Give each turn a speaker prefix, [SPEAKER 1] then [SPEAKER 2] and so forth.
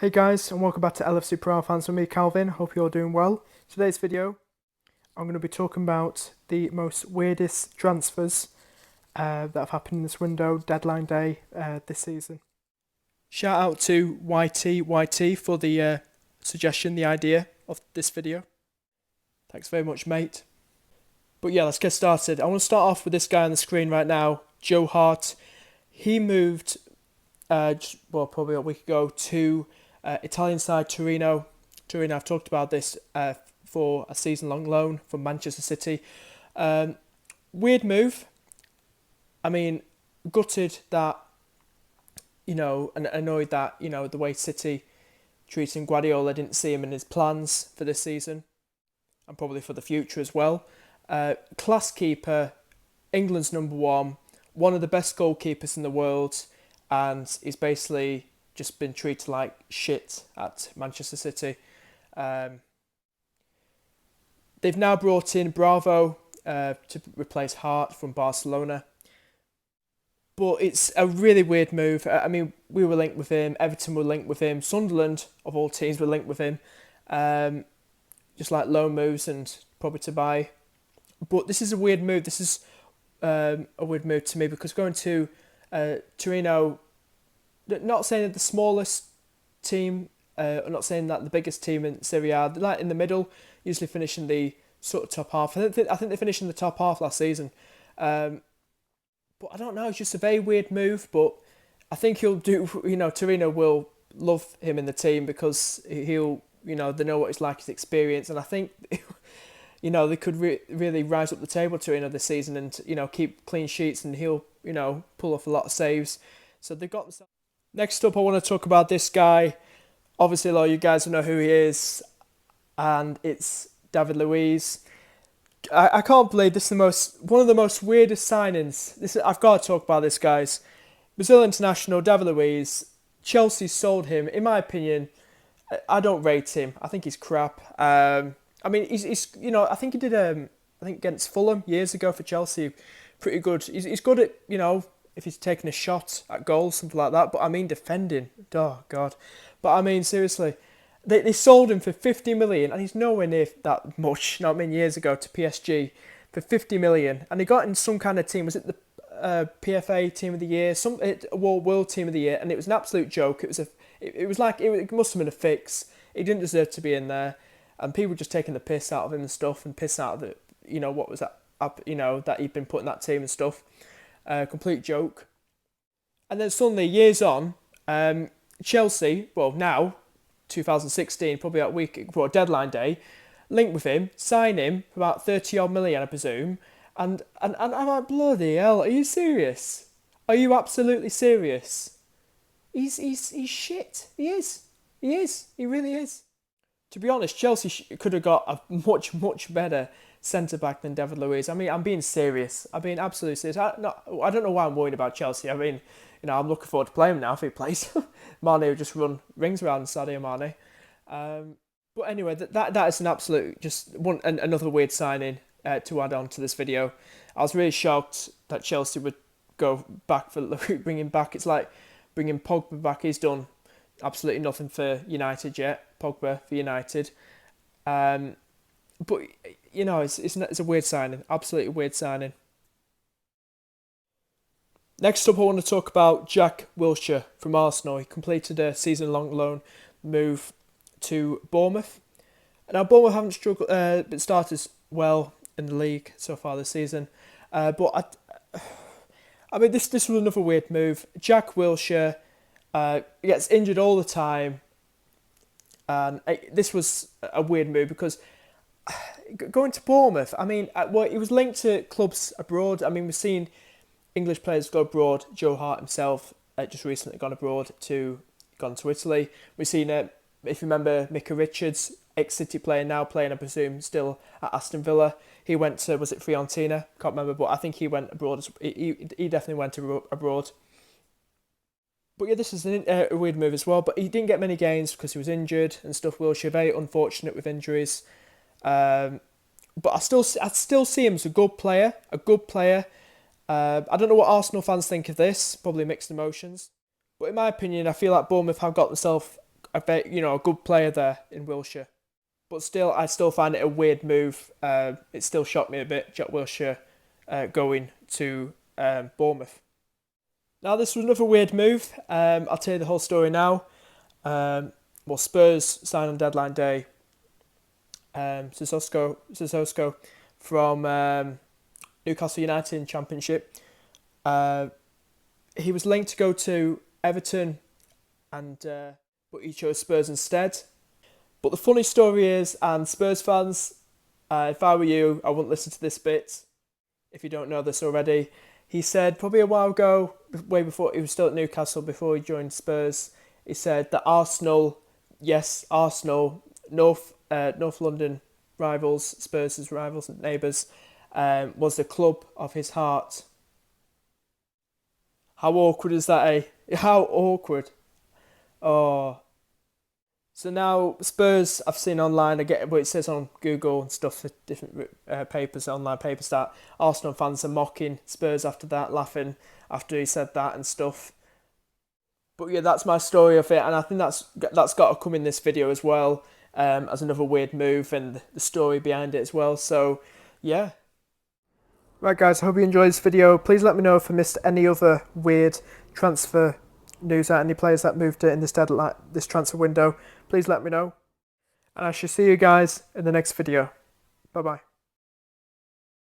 [SPEAKER 1] Hey guys, and welcome back to LFC Pro Fans with me, Calvin. Hope you're doing well. Today's video, I'm going to be talking about the most weirdest transfers that have happened in this window, deadline day, this season. Shout out to YT for the suggestion, the idea of this video. Thanks very much, mate. But yeah, let's get started. I want to start off with this guy on the screen right now, Joe Hart. He moved, probably a week ago to Italian side Torino. I've talked about this for a season-long loan from Manchester City. Weird move. I mean, gutted that, and annoyed that, the way City treating Guardiola didn't see him in his plans for this season and probably for the future as well. Class keeper, England's #1, one of the best goalkeepers in the world, and he's basically just been treated like shit at Manchester City. They've now brought in Bravo to replace Hart from Barcelona. But it's a really weird move. I mean, we were linked with him. Everton were linked with him. Sunderland, of all teams, were linked with him. Just like loan moves and probably to buy. But this is a weird move. This is a weird move to me because going to Torino, not saying that the smallest team, I'm not saying that the biggest team in Serie A, they're like in the middle, usually finishing the sort of top half. I think they finished in the top half last season. But I don't know, it's just a very weird move, but I think he'll do, Torino will love him in the team because he'll, they know what it's like, his experience, and I think, they could really rise up the table Torino this season and, keep clean sheets and he'll, pull off a lot of saves. So they've got themselves. Next up, I want to talk about this guy. Obviously, a lot of you guys will know who he is, and it's David Luiz. I can't believe this is one of the most weirdest signings. I've got to talk about this, guys. Brazil international David Luiz. Chelsea sold him. In my opinion, I don't rate him. I think he's crap. I mean, he's I think he did against Fulham years ago for Chelsea. Pretty good. He's good at if he's taking a shot at goal, something like that. But I mean, defending. Oh God. But I mean, seriously. They sold him for 50 million, and he's nowhere near that much. Years ago to PSG for 50 million, and he got in some kind of team. Was it the PFA Team of the Year, World Team of the Year? And it was an absolute joke. It must have been a fix. He didn't deserve to be in there, and people were just taking the piss out of him and stuff, and piss out of the what was that that he'd been put in that team and stuff. Complete joke. And then suddenly, years on, Chelsea, now 2016, probably that week before deadline day, link with him, sign him for about 30 odd million, I presume. And I'm like, bloody hell, are you serious? Are you absolutely serious? He's shit. He is. He really is. To be honest, Chelsea could have got a much better centre back than David Luiz. I mean, I'm being serious. I'm being absolutely serious. I don't know why I'm worried about Chelsea. I mean, I'm looking forward to playing him now if he plays. Mane will just run rings around Sadio Mane. But anyway, that is an absolute another weird signing to add on to this video. I was really shocked that Chelsea would go back for bringing him back. It's like bringing Pogba back. He's done absolutely nothing for United yet. Pogba for United. But it's a weird signing. Absolutely weird signing. Next up, I want to talk about Jack Wilshere from Arsenal. He completed a season-long loan move to Bournemouth. Now, Bournemouth haven't started well in the league so far this season. But this was another weird move. Jack Wilshere gets injured all the time. And this was a weird move because going to Bournemouth, he was linked to clubs abroad. I mean, we've seen English players go abroad. Joe Hart himself just recently gone to Italy. We've seen, if you remember, Micah Richards, ex-City player, now playing, I presume, still at Aston Villa. He went to, was it Fiorentina? Can't remember, but I think he went abroad. He definitely went abroad. But yeah, this is a weird move as well. But he didn't get many games because he was injured and stuff. Wilshere, very unfortunate with injuries. But I still see him as a good player. I don't know what Arsenal fans think of this, probably mixed emotions. But in my opinion, I feel like Bournemouth have got themselves a good player there in Wilshere. But still, I still find it a weird move. It still shocked me a bit, Jack Wilshere going to Bournemouth. Now, this was another weird move. I'll tell you the whole story now. Spurs signed on deadline day Sissoko from Newcastle United in Championship. He was linked to go to Everton, but he chose Spurs instead. But the funny story is, and Spurs fans, if I were you, I wouldn't listen to this bit. If you don't know this already, he said probably a while ago, way before he was still at Newcastle, before he joined Spurs, he said that Arsenal, North London rivals, Spurs' rivals and neighbours, was the club of his heart. How awkward is that, eh? How awkward. Oh. So now Spurs, I've seen online, I get what it says on Google and stuff, different papers, online papers, that Arsenal fans are mocking Spurs after that, laughing after he said that and stuff. But yeah, that's my story of it, and I think that's got to come in this video as well, as another weird move and the story behind it as well. So yeah. Right guys, I hope you enjoyed this video. Please let me know if I missed any other weird transfer news out, any players that moved in this transfer window. Please let me know. And I shall see you guys in the next video. Bye bye.